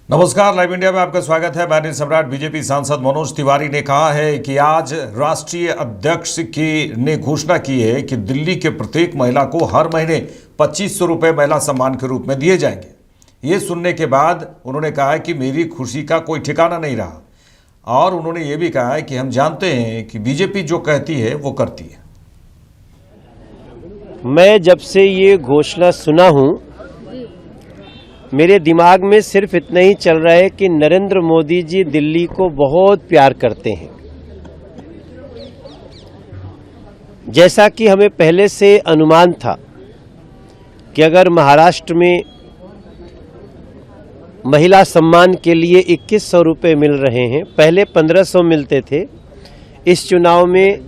नमस्कार, live India में आपका स्वागत है। मैं सम्राट। बीजेपी सांसद मनोज तिवारी ने कहा है कि आज राष्ट्रीय अध्यक्ष ने घोषणा की है कि दिल्ली के प्रत्येक महिला को हर महीने 2500 रुपये महिला सम्मान के रूप में दिए जाएंगे। ये सुनने के बाद उन्होंने कहा है कि मेरी खुशी का कोई ठिकाना नहीं रहा, और उन्होंने ये भी कहा है कि हम जानते हैं कि बीजेपी जो कहती है वो करती है। मैं जब से ये घोषणा सुना हूं, मेरे दिमाग में सिर्फ इतना ही चल रहा है कि नरेंद्र मोदी जी दिल्ली को बहुत प्यार करते हैं। जैसा कि हमें पहले से अनुमान था कि अगर महाराष्ट्र में महिला सम्मान के लिए 2100 रुपये मिल रहे हैं, पहले 1500 मिलते थे, इस चुनाव में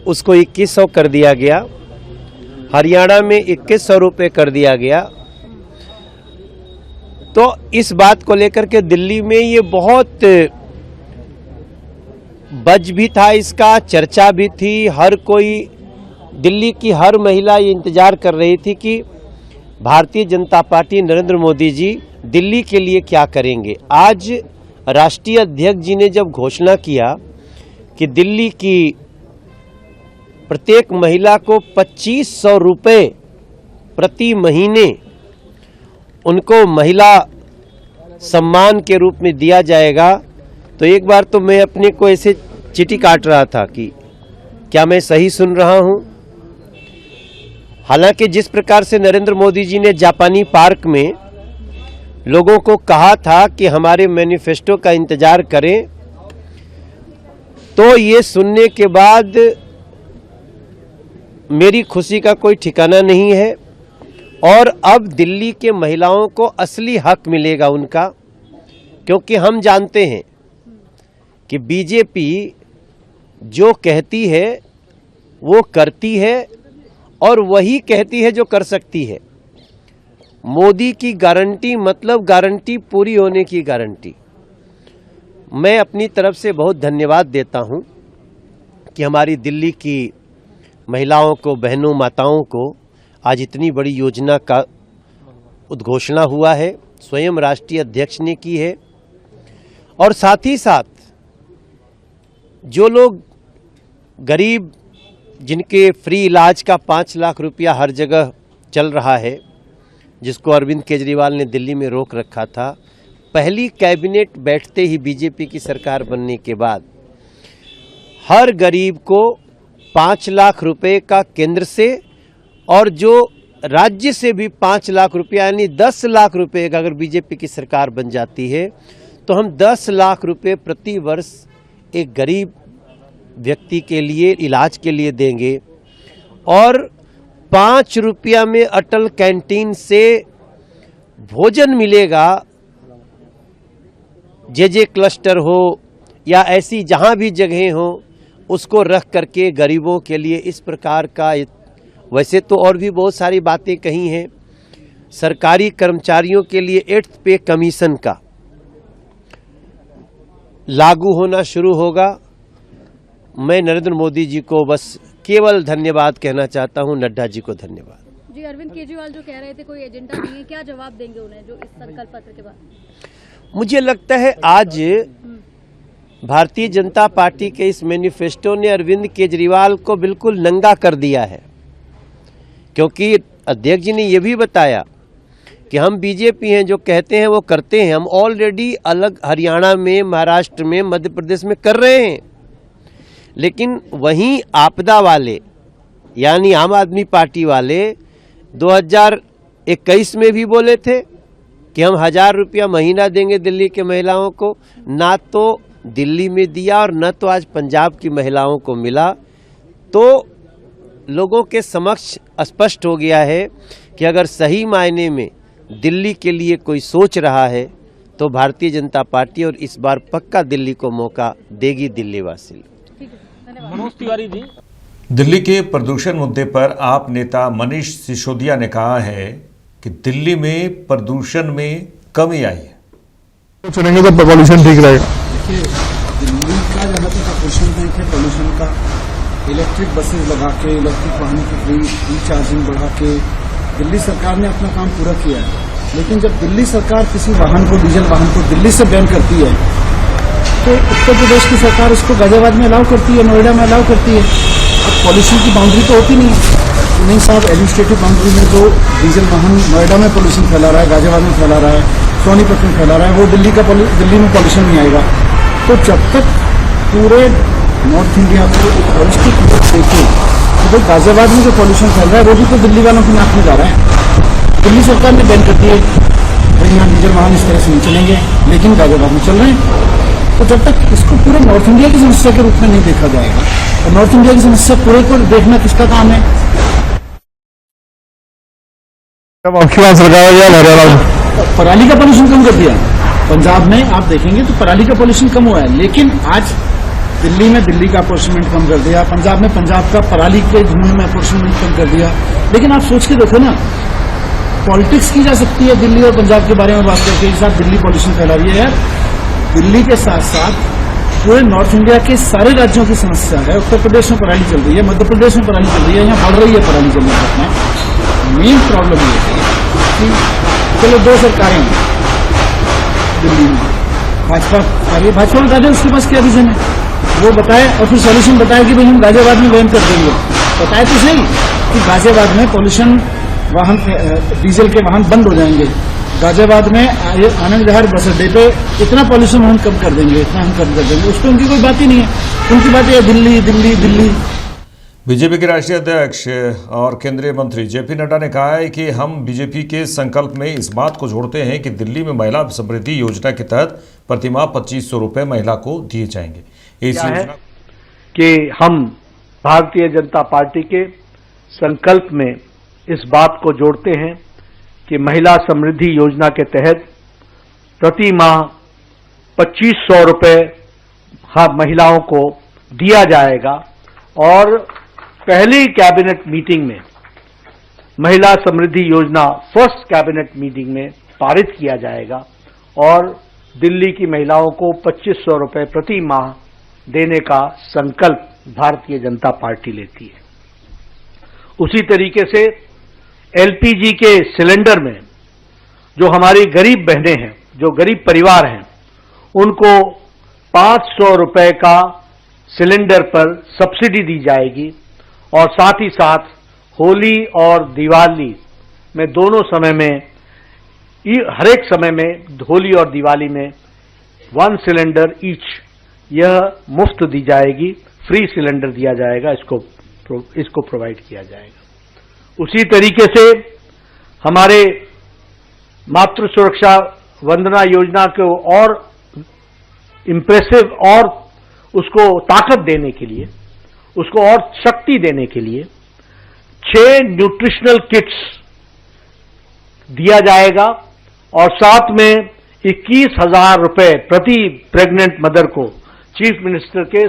उसको 2100 कर दिया गया, हरियाणा में 2100 रुपये कर दिया गया। तो इस बात को लेकर के दिल्ली में ये बहुत बज भी था, इसका चर्चा भी थी। हर कोई, दिल्ली की हर महिला ये इंतजार कर रही थी कि भारतीय जनता पार्टी नरेंद्र मोदी जी दिल्ली के लिए क्या करेंगे। आज राष्ट्रीय अध्यक्ष जी ने जब घोषणा किया कि दिल्ली की प्रत्येक महिला को 2500 रुपये प्रति महीने उनको महिला सम्मान के रूप में दिया जाएगा, तो एक बार तो मैं अपने को ऐसे चीटी काट रहा था कि क्या मैं सही सुन रहा हूं। हालांकि जिस प्रकार से नरेंद्र मोदी जी ने जापानी पार्क में लोगों को कहा था कि हमारे मैनिफेस्टो का इंतजार करें, तो ये सुनने के बाद मेरी खुशी का कोई ठिकाना नहीं है। और अब दिल्ली के महिलाओं को असली हक मिलेगा उनका, क्योंकि हम जानते हैं कि बीजेपी जो कहती है वो करती है, और वही कहती है जो कर सकती है। मोदी की गारंटी मतलब गारंटी पूरी होने की गारंटी। मैं अपनी तरफ से बहुत धन्यवाद देता हूं कि हमारी दिल्ली की महिलाओं को, बहनों, माताओं को आज इतनी बड़ी योजना का उद्घोषणा हुआ है, स्वयं राष्ट्रीय अध्यक्ष ने की है। और साथ ही साथ जो लोग गरीब, जिनके फ्री इलाज का 5 लाख रुपया हर जगह चल रहा है, जिसको अरविंद केजरीवाल ने दिल्ली में रोक रखा था, पहली कैबिनेट बैठते ही बीजेपी की सरकार बनने के बाद हर गरीब को 5 लाख रुपए का केंद्र से, और जो राज्य से भी 5 लाख रुपया, यानी 10 लाख रुपए का अगर बीजेपी की सरकार बन जाती है तो हम 10 लाख रुपए प्रति वर्ष एक गरीब व्यक्ति के लिए इलाज के लिए देंगे। और 5 रुपया में अटल कैंटीन से भोजन मिलेगा। जे क्लस्टर हो या ऐसी जहां भी जगह हो, उसको रख करके गरीबों के लिए इस प्रकार का, वैसे तो और भी बहुत सारी बातें कही हैं। सरकारी कर्मचारियों के लिए 8th पे कमीशन का लागू होना शुरू होगा। मैं नरेंद्र मोदी जी को बस केवल धन्यवाद कहना चाहता हूं, नड्डा जी को धन्यवाद। जी, अरविंद केजरीवाल जो कह रहे थे कोई एजेंडा नहीं है, क्या जवाब देंगे उन्हें जो इस संकल्प पत्र के बाद? मुझे लगता है आज भारतीय जनता पार्टी के इस मैनिफेस्टो ने अरविंद केजरीवाल को बिल्कुल नंगा कर दिया है, क्योंकि अध्यक्ष जी ने यह भी बताया कि हम बीजेपी हैं, जो कहते हैं वो करते हैं। हम ऑलरेडी अलग हरियाणा में, महाराष्ट्र में, मध्य प्रदेश में कर रहे हैं। लेकिन वहीं आपदा वाले, यानी आम आदमी पार्टी वाले 2021 में भी बोले थे कि हम 1000 रुपया महीना देंगे दिल्ली के महिलाओं को। ना तो दिल्ली में दिया और न तो आज पंजाब की महिलाओं को मिला। तो लोगों के समक्ष स्पष्ट हो गया है कि अगर सही मायने में दिल्ली के लिए कोई सोच रहा है तो भारतीय जनता पार्टी, और इस बार पक्का दिल्ली को मौका देगी दिल्ली वासी। मनोज तिवारी जी, दिल्ली के प्रदूषण मुद्दे पर आप नेता मनीष सिसोदिया ने कहा है कि दिल्ली में प्रदूषण में कमी आई है। चुनेंगे तो पॉल्यूशन ठीक रहेगा। देखिए, दिल्ली का जहाँ तक ऑपरेशन बैंक है पॉल्यूशन का, इलेक्ट्रिक बसेस लगा के, इलेक्ट्रिक वाहनों की फ्री चार्जिंग बढ़ा के दिल्ली सरकार ने अपना काम पूरा किया है। लेकिन जब दिल्ली सरकार किसी वाहन को, डीजल वाहन को दिल्ली से बैन करती है, तो उत्तर प्रदेश की सरकार उसको गाजियाबाद में अलाउ करती है, नोएडा में अलाउ करती है। अब पॉल्यूशन की बाउंड्री तो होती नहीं है। नहीं साहब, एडमिनिस्ट्रेटिव बाउंड्री में जो डीजल वाहन नोएडा में पॉल्यूशन फैला रहा है, गाजियाबाद में फैला रहा है, सोनीपत में फैला रहा है, वो दिल्ली में पॉल्यूशन नहीं आएगा। तो जब तक पूरे नॉर्थ इंडिया को एक होलिस्टिक लुक देखे तो भाई गाजियाबाद में जो पॉल्यूशन फैल रहा है वो भी तो दिल्ली वालों की नाक में जा रहा है। दिल्ली सरकार ने बैन कर दी है, भाई यहाँ डीजल वाहन इस तरह से नहीं चलेंगे, लेकिन गाजियाबाद में चल रहे हैं। तो जब तक इसको पूरे नॉर्थ इंडिया की समस्या के रूप में नहीं देखा जाएगा, और नॉर्थ इंडिया की समस्या पूरे को देखना किसका काम है? अब आपकी बात सरकार या हरियाणा पराली का पॉल्यूशन कम कर दिया पंजाब में, आप देखेंगे तो पराली का पॉल्यूशन कम हुआ है। लेकिन आज दिल्ली में दिल्ली का अपॉर्चुनिमेंट कम कर दिया, पंजाब में पंजाब का पराली के धुएं में अपॉर्चुनिमेंट कम कर दिया। लेकिन आप सोच के देखो ना, पॉलिटिक्स की जा सकती है दिल्ली और पंजाब के बारे में बात करके, एक साथ दिल्ली पॉल्यूशन फैला रही है यार। दिल्ली के साथ साथ पूरे नॉर्थ इंडिया के सारे राज्यों की समस्या है। उत्तर प्रदेश में पराली चल रही है, मध्य प्रदेश में पराली चल रही है, यहाँ बढ़ रही है पराली चलने का। मेन प्रॉब्लम ये है कि चलो दो सरकारें हैं दिल्ली में, भाजपा बता दें उसके पास क्या रीजन है, वो बताए और फिर सॉल्यूशन बताए कि भाई हम गाजियाबाद में बैन कर देंगे। बताए तो सही कि गाजियाबाद में पॉल्यूशन वाहन, डीजल के वाहन बंद हो जाएंगे, गाजियाबाद में आनंद विहार बस अड्डे पे इतना पॉल्यूशन हम कम कर देंगे, इतना हम कम कर देंगे। उस पर उनकी कोई बात ही नहीं है, उनकी बात है दिल्ली दिल्ली दिल्ली। बीजेपी के राष्ट्रीय अध्यक्ष और केंद्रीय मंत्री जेपी नड्डा ने कहा है कि हम बीजेपी के संकल्प में इस बात को जोड़ते हैं कि दिल्ली में महिला समृद्धि योजना के तहत प्रतिमाह 2500 रुपए महिला को दिए जाएंगे। इस योजना कि हम भारतीय जनता पार्टी के संकल्प में इस बात को जोड़ते हैं कि महिला समृद्धि योजना के तहत प्रति माह 2500 रुपए महिलाओं को दिया जाएगा। और पहली कैबिनेट मीटिंग में महिला समृद्धि योजना फर्स्ट कैबिनेट मीटिंग में पारित किया जाएगा और दिल्ली की महिलाओं को 2500 रुपए प्रति माह देने का संकल्प भारतीय जनता पार्टी लेती है। उसी तरीके से एलपीजी के सिलेंडर में जो हमारी गरीब बहनें हैं, जो गरीब परिवार हैं, उनको 500 रुपए का सिलेंडर पर सब्सिडी दी जाएगी। और साथ ही साथ होली और दिवाली में दोनों समय में, हर एक समय में, होली और दिवाली में 1 सिलेंडर ईच यह मुफ्त दी जाएगी, फ्री सिलेंडर दिया जाएगा, इसको प्रोवाइड किया जाएगा। उसी तरीके से हमारे मातृ सुरक्षा वंदना योजना को और इंप्रेसिव और उसको ताकत देने के लिए, उसको और शक्ति देने के लिए 6 न्यूट्रिशनल किट्स दिया जाएगा और साथ में 21,000 रुपए प्रति प्रेग्नेंट मदर को चीफ मिनिस्टर के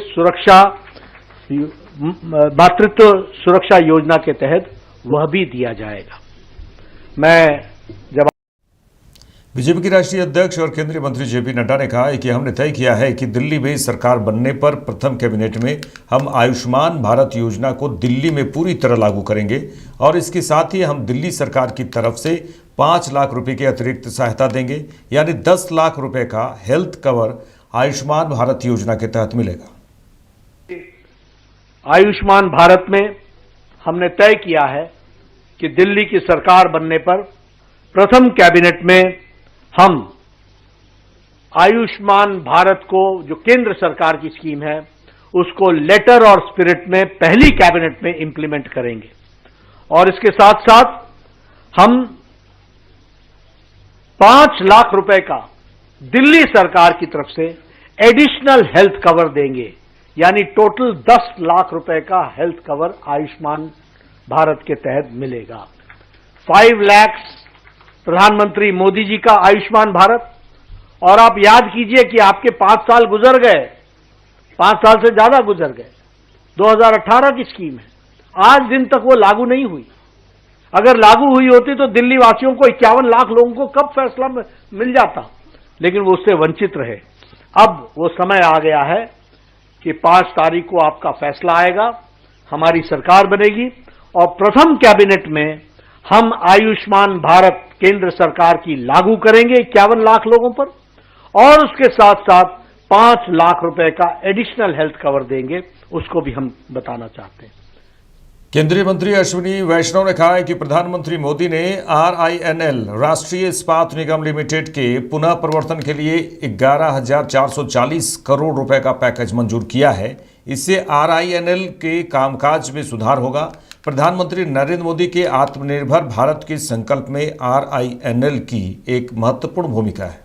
मातृत्व सुरक्षा योजना के तहत वह भी दिया जाएगा। बीजेपी के राष्ट्रीय अध्यक्ष और केंद्रीय मंत्री जेपी नड्डा ने कहा है कि हमने तय किया है कि दिल्ली में सरकार बनने पर प्रथम कैबिनेट में हम आयुष्मान भारत योजना को दिल्ली में पूरी तरह लागू करेंगे और इसके साथ ही हम दिल्ली सरकार की तरफ से 5 लाख रुपए की अतिरिक्त सहायता देंगे, यानी 10 लाख रुपए का हेल्थ कवर आयुष्मान भारत योजना के तहत मिलेगा। आयुष्मान भारत में हमने तय किया है कि दिल्ली की सरकार बनने पर प्रथम कैबिनेट में हम आयुष्मान भारत को, जो केंद्र सरकार की स्कीम है, उसको लेटर और स्पिरिट में पहली कैबिनेट में इंप्लीमेंट करेंगे। और इसके साथ साथ हम 5 लाख रुपए का दिल्ली सरकार की तरफ से एडिशनल हेल्थ कवर देंगे, यानी टोटल 10 लाख रुपए का हेल्थ कवर आयुष्मान भारत के तहत मिलेगा। 5 लाख प्रधानमंत्री मोदी जी का आयुष्मान भारत। और आप याद कीजिए कि आपके 5 साल गुजर गए, 5 साल से ज्यादा गुजर गए, 2018 की स्कीम है, आज दिन तक वो लागू नहीं हुई। अगर लागू हुई होती तो दिल्ली वासियों को 51 लाख लोगों को कब फैसला मिल जाता, लेकिन वो उससे वंचित रहे। अब वो समय आ गया है कि 5 तारीख को आपका फैसला आएगा, हमारी सरकार बनेगी और प्रथम कैबिनेट में हम आयुष्मान भारत केंद्र सरकार की लागू करेंगे 51 लाख लोगों पर, और उसके साथ साथ 5 लाख रुपए का एडिशनल हेल्थ कवर देंगे, उसको भी हम बताना चाहते हैं। केंद्रीय मंत्री अश्विनी वैष्णव ने कहा है कि प्रधानमंत्री मोदी ने RINL राष्ट्रीय इस्पात निगम लिमिटेड के पुनः प्रवर्तन के लिए 11,440 करोड़ रुपए का पैकेज मंजूर किया है। इससे RINL के कामकाज में सुधार होगा। प्रधानमंत्री नरेंद्र मोदी के आत्मनिर्भर भारत के संकल्प में RINL की एक महत्वपूर्ण भूमिका है।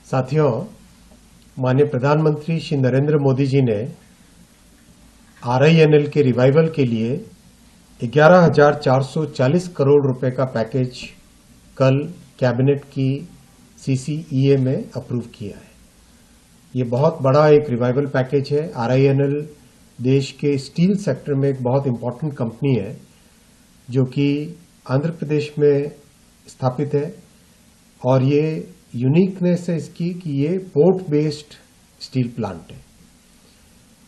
साथियों, माननीय प्रधानमंत्री श्री नरेंद्र मोदी जी ने RINL के रिवाइवल के लिए 11,440 करोड़ रुपए का पैकेज कल कैबिनेट की CCEA में अप्रूव किया है। ये बहुत बड़ा एक रिवाइवल पैकेज है। RINL देश के स्टील सेक्टर में एक बहुत इम्पोर्टेंट कंपनी है जो कि आंध्र प्रदेश में स्थापित है, और ये यूनिकनेस है इसकी कि ये पोर्ट बेस्ड स्टील प्लांट है।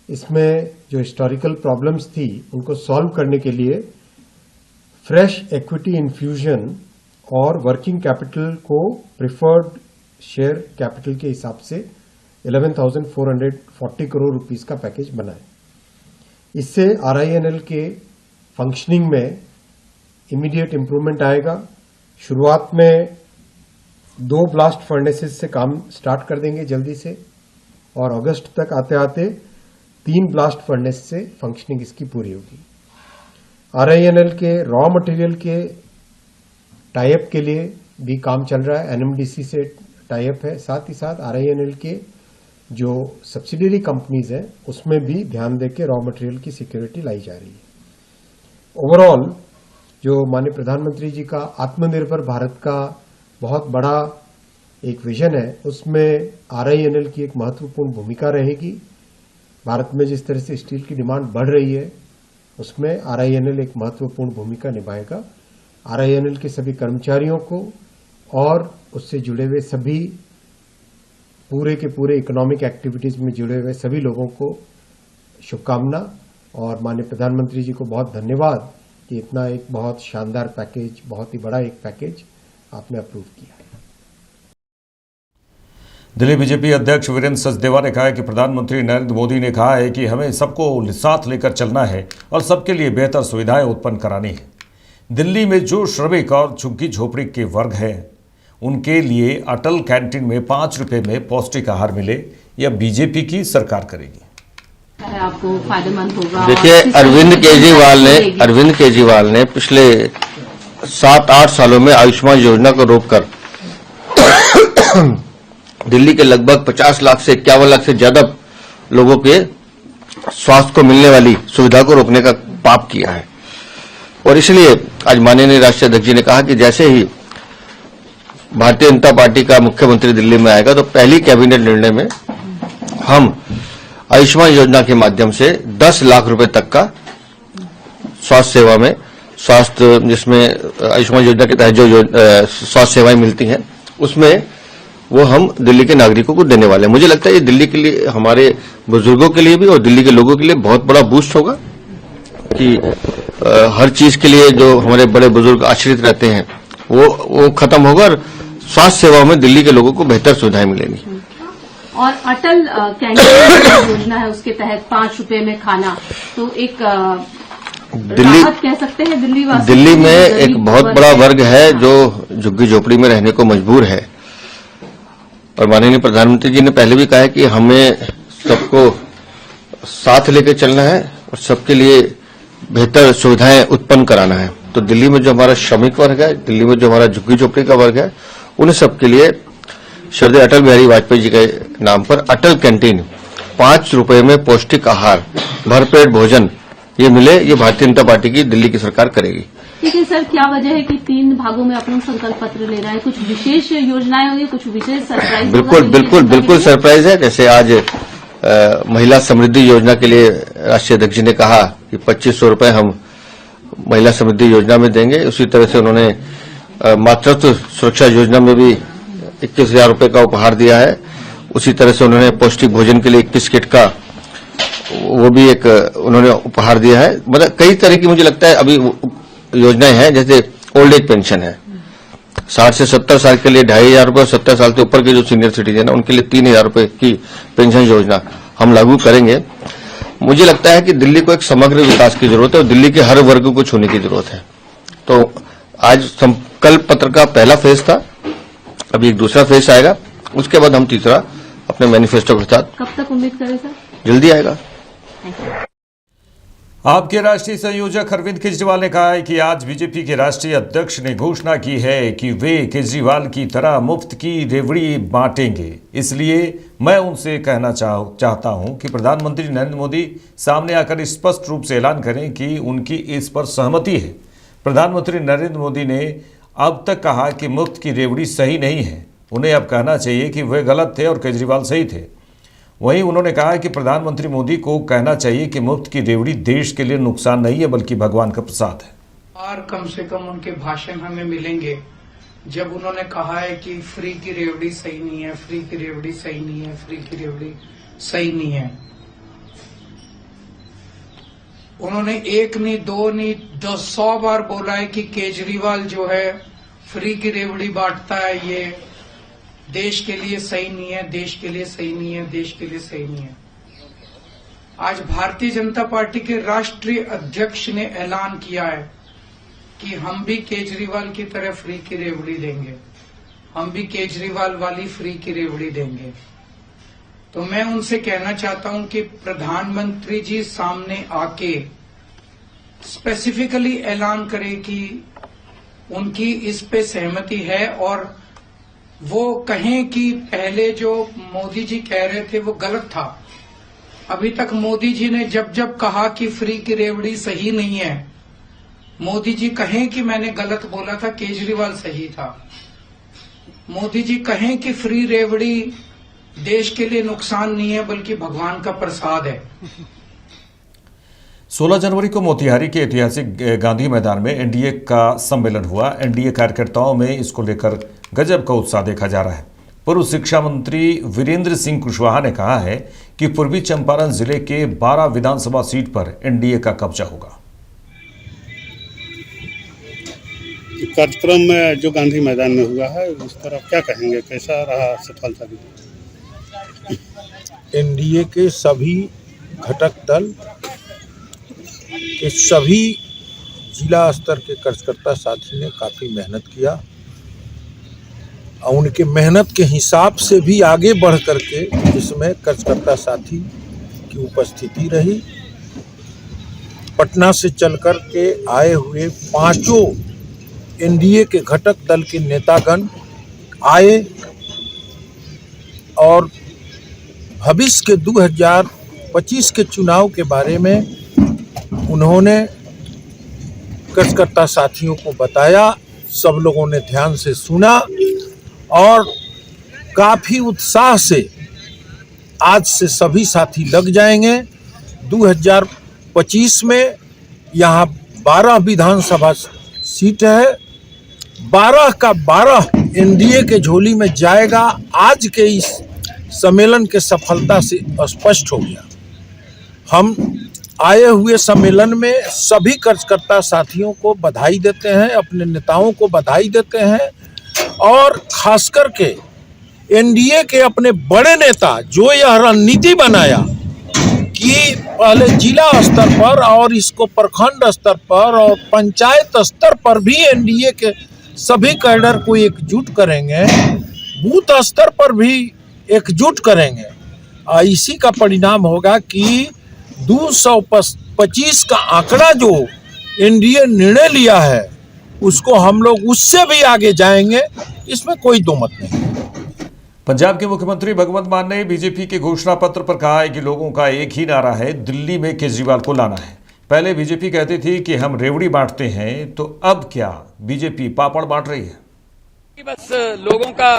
इसमें जो हिस्टोरिकल प्रॉब्लम्स थी उनको सॉल्व करने के लिए फ्रेश इक्विटी इन्फ्यूजन और वर्किंग कैपिटल को प्रिफर्ड शेयर कैपिटल के हिसाब से 11,440 करोड़ रुपीस का पैकेज बना है। इससे RINL के फंक्शनिंग में इमीडिएट इम्प्रूवमेंट आएगा। शुरुआत में 2 ब्लास्ट फर्नेसेस से काम स्टार्ट कर देंगे जल्दी से, और अगस्त तक आते आते 3 ब्लास्ट फर्नेस से फंक्शनिंग इसकी पूरी होगी। RINL के रॉ मटेरियल के टाइप के लिए भी काम चल रहा है, NMDC से टाइप है। साथ ही साथ RINL के जो सब्सिडियरी कंपनीज हैं उसमें भी ध्यान देके रॉ मटेरियल की सिक्योरिटी लाई जा रही है। ओवरऑल जो माननीय प्रधानमंत्री जी का आत्मनिर्भर भारत का बहुत बड़ा एक विजन है, उसमें RINL की एक महत्वपूर्ण भूमिका रहेगी। भारत में जिस तरह से स्टील की डिमांड बढ़ रही है उसमें RINL एक महत्वपूर्ण भूमिका निभाएगा। RINL के सभी कर्मचारियों को और उससे जुड़े हुए सभी पूरे के पूरे इकोनॉमिक एक्टिविटीज में जुड़े हुए सभी लोगों को शुभकामना, और माननीय प्रधानमंत्री जी को बहुत धन्यवाद कि इतना एक बहुत शानदार पैकेज, बहुत ही बड़ा एक पैकेज आपने अप्रूव किया है। दिल्ली बीजेपी अध्यक्ष वीरेंद्र सचदेवा ने कहा है कि प्रधानमंत्री नरेंद्र मोदी ने कहा है कि हमें सबको साथ लेकर चलना है और सबके लिए बेहतर सुविधाएं उत्पन्न करानी है। दिल्ली में जो श्रमिक और झुग्गी झोपड़ी के वर्ग हैं उनके लिए अटल कैंटीन में 5 रुपए में पौष्टिक आहार मिले, यह बीजेपी की सरकार करेगी। आपको फायदेमंद होगा। देखिए, अरविंद केजरीवाल ने पिछले 7-8 सालों में आयुष्मान योजना को रोककर दिल्ली के लगभग 50 लाख से 51 लाख से ज्यादा लोगों के स्वास्थ्य को मिलने वाली सुविधा को रोकने का पाप किया है। और इसलिए आज माननीय राष्ट्रीय अध्यक्ष जी ने कहा कि जैसे ही भारतीय जनता पार्टी का मुख्यमंत्री दिल्ली में आएगा तो पहली कैबिनेट निर्णय में हम आयुष्मान योजना के माध्यम से 10 लाख रुपए तक का स्वास्थ्य सेवा में जिसमें आयुष्मान योजना के तहत जो स्वास्थ्य सेवाएं मिलती हैं उसमें वो हम दिल्ली के नागरिकों को देने वाले हैं। मुझे लगता है ये दिल्ली के लिए, हमारे बुजुर्गों के लिए भी और दिल्ली के लोगों के लिए बहुत बड़ा बूस्ट होगा कि हर चीज के लिए जो हमारे बड़े बुजुर्ग आश्रित रहते हैं वो खत्म होगा और स्वास्थ्य सेवाओं में दिल्ली के लोगों को बेहतर सुविधाएं मिलेंगी। और अटल कैंटीन योजना है, उसके तहत 5 रुपए में खाना, तो एक राहत कह सकते हैं दिल्ली में एक बहुत बड़ा वर्ग है जो झुग्गी झोपड़ी में रहने को मजबूर है। और माननीय प्रधानमंत्री जी ने पहले भी कहा है कि हमें सबको साथ लेकर चलना है और सबके लिए बेहतर सुविधाएं उत्पन्न कराना है। तो दिल्ली में जो हमारा श्रमिक वर्ग है, दिल्ली में जो हमारा झुग्गी झोपड़ी का वर्ग है, उन सबके लिए श्रद्धेय अटल बिहारी वाजपेयी जी के नाम पर अटल कैंटीन 5 रुपए में पौष्टिक आहार, भरपेट भोजन ये मिले, ये भारतीय जनता पार्टी की दिल्ली की सरकार करेगी। लेकिन सर क्या वजह है कि 3 भागों में अपना संकल्प पत्र ले रहा है? कुछ विशेष योजनाएं होंगी, कुछ विशेष सरप्राइज? बिल्कुल सरप्राइज है। जैसे आज महिला समृद्धि योजना के लिए राष्ट्रीय अध्यक्ष जी ने कहा कि 2500 रुपए हम महिला समृद्धि योजना में देंगे। उसी तरह से उन्होंने मातृत्व सुरक्षा योजना में भी 21,000 रुपए का उपहार दिया है। उसी तरह से उन्होंने पौष्टिक भोजन के लिए 21 किट का वो भी एक उन्होंने उपहार दिया है। मतलब कई तरह की मुझे लगता है अभी योजनाएं हैं। जैसे ओल्ड एज पेंशन है। 60 से 70 साल के लिए 2,500 रुपये, 70 साल से ऊपर के जो सीनियर सिटीजन है उनके लिए 3,000 रुपये की पेंशन योजना हम लागू करेंगे। मुझे लगता है कि दिल्ली को एक समग्र विकास की जरूरत है और दिल्ली के हर वर्ग को छूने की जरूरत है। तो आज संकल्प पत्र का पहला फेज था, अभी एक दूसरा फेज आएगा, उसके बाद हम तीसरा अपने मैनिफेस्टो के साथ। कब तक उम्मीद करें सर? जल्दी आएगा। आपके राष्ट्रीय संयोजक अरविंद केजरीवाल ने कहा है कि आज बीजेपी के राष्ट्रीय अध्यक्ष ने घोषणा की है कि वे केजरीवाल की तरह मुफ्त की रेवड़ी बांटेंगे। इसलिए मैं उनसे कहना चाहता हूं कि प्रधानमंत्री नरेंद्र मोदी सामने आकर स्पष्ट रूप से ऐलान करें कि उनकी इस पर सहमति है। प्रधानमंत्री नरेंद्र मोदी ने अब तक कहा कि मुफ्त की रेवड़ी सही नहीं है, उन्हें अब कहना चाहिए कि वे गलत थे और केजरीवाल सही थे। वहीं उन्होंने कहा कि प्रधानमंत्री मोदी को कहना चाहिए कि मुफ्त की रेवड़ी देश के लिए नुकसान नहीं है बल्कि भगवान का प्रसाद है। और कम से कम उनके भाषण हमें मिलेंगे जब उन्होंने कहा है कि फ्री की रेवड़ी सही नहीं है, फ्री की रेवड़ी सही नहीं है, फ्री की रेवड़ी सही नहीं है। उन्होंने एक नहीं, दो नहीं, 100 बार बोला है कि केजरीवाल जो है फ्री की रेवड़ी बांटता है, ये देश के लिए सही नहीं है, देश के लिए सही नहीं है, देश के लिए सही नहीं है। आज भारतीय जनता पार्टी के राष्ट्रीय अध्यक्ष ने ऐलान किया है कि हम भी केजरीवाल की तरह फ्री की रेवड़ी देंगे, हम भी केजरीवाल वाली फ्री की रेवड़ी देंगे। तो मैं उनसे कहना चाहता हूं कि प्रधानमंत्री जी सामने आके स्पेसिफिकली ऐलान करें कि उनकी इस पे सहमति है और वो कहें कि पहले जो मोदी जी कह रहे थे वो गलत था। अभी तक मोदी जी ने जब जब कहा कि फ्री की रेवड़ी सही नहीं है, मोदी जी कहें कि मैंने गलत बोला था, केजरीवाल सही था। मोदी जी कहें कि फ्री रेवड़ी देश के लिए नुकसान नहीं है बल्कि भगवान का प्रसाद है। 16 जनवरी को मोतिहारी के ऐतिहासिक गांधी मैदान में एनडीए का सम्मेलन हुआ। एनडीए कार्यकर्ताओं में इसको लेकर गजब का उत्साह देखा जा रहा है। पूर्व शिक्षा मंत्री वीरेंद्र सिंह कुशवाहा ने कहा है कि पूर्वी चंपारण जिले के 12 विधानसभा सीट पर एनडीए का कब्जा होगा। कार्यक्रम में जो गांधी मैदान में हुआ है उस पर आप क्या कहेंगे, कैसा रहा सफलता? एनडीए के सभी घटक दल के सभी जिला स्तर के कार्यकर्ता साथी ने काफ़ी मेहनत किया और उनके मेहनत के हिसाब से भी आगे बढ़ करके इसमें कार्यकर्ता साथी की उपस्थिति रही। पटना से चलकर के आए हुए 5 एनडीए के घटक दल के नेतागण आए और भविष्य के 2025 के चुनाव के बारे में उन्होंने कार्यकर्ता साथियों को बताया। सब लोगों ने ध्यान से सुना और काफ़ी उत्साह से आज से सभी साथी लग जाएंगे। 2025 में यहाँ 12 विधानसभा सीट है, 12 का 12 एनडीए के झोली में जाएगा। आज के इस सम्मेलन के सफलता से स्पष्ट हो गया। हम आए हुए सम्मेलन में सभी कार्यकर्ता साथियों को बधाई देते हैं, अपने नेताओं को बधाई देते हैं और खास करके एनडीए के अपने बड़े नेता जो यह रणनीति बनाया कि पहले जिला स्तर पर और इसको प्रखंड स्तर पर और पंचायत स्तर पर भी एनडीए के सभी कैडर को एकजुट करेंगे, बूथ स्तर पर भी एकजुट करेंगे। इसी का परिणाम होगा कि 225 का आंकड़ा जो एनडीए निर्णय लिया है उसको हम लोग उससे भी आगे जाएंगे, इसमें कोई दो मत नहीं। पंजाब के मुख्यमंत्री भगवंत मान ने बीजेपी के घोषणा पत्र पर कहा है कि लोगों का एक ही नारा है, दिल्ली में केजरीवाल को लाना है। पहले बीजेपी कहती थी कि हम रेवड़ी बांटते हैं, तो अब क्या बीजेपी पापड़ बांट रही है? बस लोगों का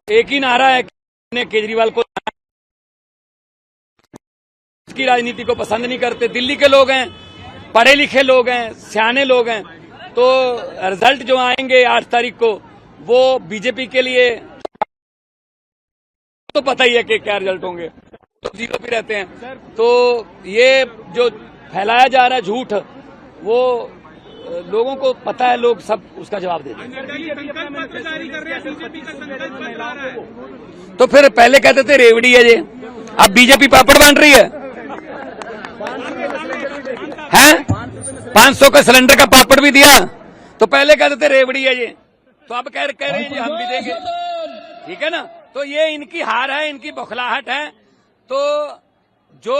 एक ही नारा है कि केजरीवाल को की राजनीति को पसंद नहीं करते। दिल्ली के लोग हैं, पढ़े लिखे लोग हैं, सियाने लोग हैं, तो रिजल्ट जो आएंगे 8 तारीख को वो बीजेपी के लिए तो पता ही है कि क्या रिजल्ट होंगे, तो जीरो भी रहते हैं। तो ये जो फैलाया जा रहा है झूठ, वो लोगों को पता है, लोग सब उसका जवाब दे देंगे। तो फिर पहले कहते थे रेवड़ी है ये, अब बीजेपी पापड़ बांट रही है? 500 का सिलेंडर का पापड़ भी दिया, तो पहले कहते थे रेवड़ी है ये, तो अब कह रहे हैं हम भी देंगे। ठीक है ना? तो ये इनकी हार है, इनकी बौखलाहट है। तो जो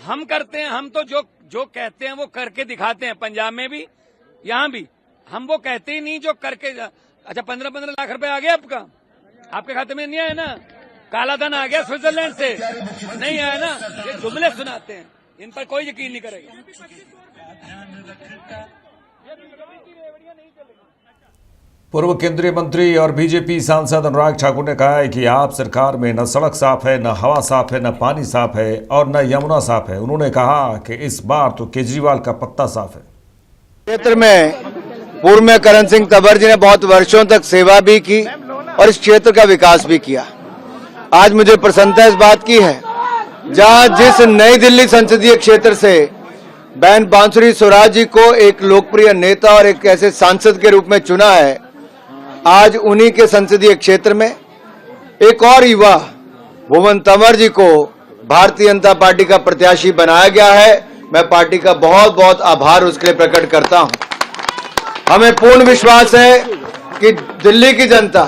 हम करते हैं, हम तो जो कहते हैं वो करके दिखाते हैं। पंजाब में भी, यहाँ भी हम वो कहते ही नहीं जो करके। अच्छा, 15-15 लाख रुपए आ गया आपका, आपके खाते में नहीं आया ना? काला धन आ गया स्विट्जरलैंड से, नहीं आया ना? ये जुमले सुनाते हैं, इन पर कोई यकीन नहीं करेगा। पूर्व केंद्रीय मंत्री और बीजेपी सांसद अनुराग ठाकुर ने कहा है कि आप सरकार में न सड़क साफ है, न हवा साफ है, न पानी साफ है और न यमुना साफ है। उन्होंने कहा कि इस बार तो केजरीवाल का पत्ता साफ है। क्षेत्र में पूर्व में करण सिंह तंवर जी ने बहुत वर्षों तक सेवा भी की और इस क्षेत्र का विकास भी किया। आज मुझे प्रसन्नता इस बात की है, जहां जिस नई दिल्ली संसदीय क्षेत्र से बहन बांसुरी स्वराज जी को एक लोकप्रिय नेता और एक ऐसे सांसद के रूप में चुना है, आज उन्हीं के संसदीय क्षेत्र में एक और युवा भुवन तंवर जी को भारतीय जनता पार्टी का प्रत्याशी बनाया गया है। मैं पार्टी का बहुत बहुत आभार उसके लिए प्रकट करता हूं। हमें पूर्ण विश्वास है कि दिल्ली की जनता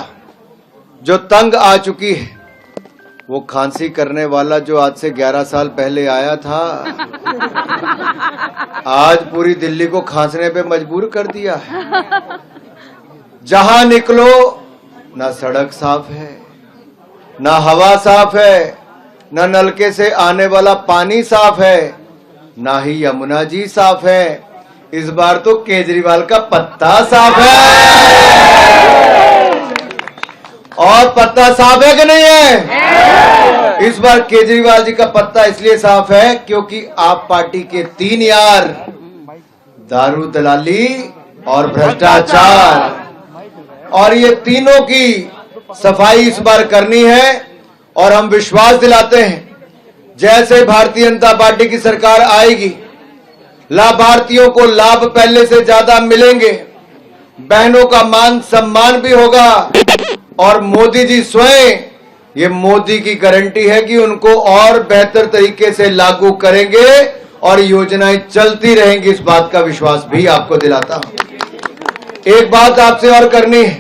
जो तंग आ चुकी है, वो खांसी करने वाला जो आज से 11 साल पहले आया था, आज पूरी दिल्ली को खांसने पे मजबूर कर दिया है। जहां निकलो ना सड़क साफ है, ना हवा साफ है, ना नलके से आने वाला पानी साफ है, ना ही यमुना जी साफ है। इस बार तो केजरीवाल का पत्ता साफ है। और पत्ता साफ है कि नहीं है? इस बार केजरीवाल जी का पत्ता इसलिए साफ है क्योंकि आप पार्टी के 3 यार, दारू दलाली और भ्रष्टाचार, और ये तीनों की सफाई इस बार करनी है। और हम विश्वास दिलाते हैं, जैसे भारतीय जनता पार्टी की सरकार आएगी, लाभार्थियों को लाभ पहले से ज्यादा मिलेंगे, बहनों का मान सम्मान भी होगा, और मोदी जी स्वयं, ये मोदी की गारंटी है कि उनको और बेहतर तरीके से लागू करेंगे और योजनाएं चलती रहेंगी। इस बात का विश्वास भी आपको दिलाता हूं। एक बात आपसे और करनी है,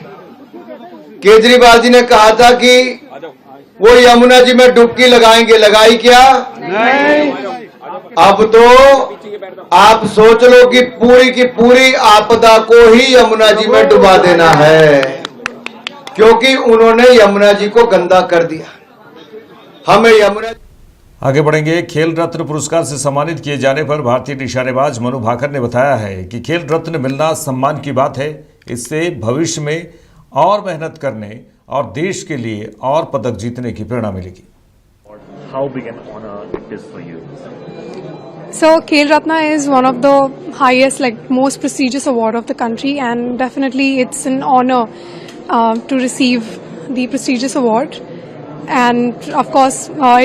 केजरीवाल जी ने कहा था कि वो यमुना जी में डुबकी लगाएंगे, लगाई क्या? नहीं। अब तो आप सोच लो कि पूरी की पूरी आपदा को ही यमुना जी में डुबा देना है, क्योंकि उन्होंने यमुना जी को गंदा कर दिया। हमें यमुना आगे बढ़ेंगे। खेल रत्न पुरस्कार से सम्मानित किए जाने पर भारतीय निशानेबाज मनु भाकर ने बताया है कि खेल रत्न मिलना सम्मान की बात है। इससे भविष्य में और मेहनत करने और देश के लिए और पदक जीतने की प्रेरणा मिलेगी। How big an honor it is for you? So Khel Ratna is one of the highest, most prestigious award of the country, and definitely it's an honor to receive the prestigious award. And of course,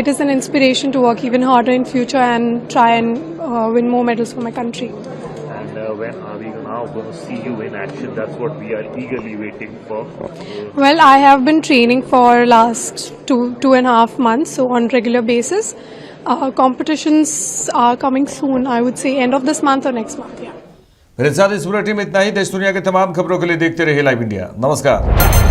it is an inspiration to work even harder in future and try and win more medals for my country. And when are we now going to see you in action? That's what we are eagerly waiting for. Well, I have been training for last 2.5 months, so on regular basis. Competitions are coming soon. I would say end of this month or next month. Yeah. मेरे साथ इस bulletin में इतना ही। देश दुनिया के तमाम खबरों के लिए देखते रहिए लाइव इंडिया। नमस्कार।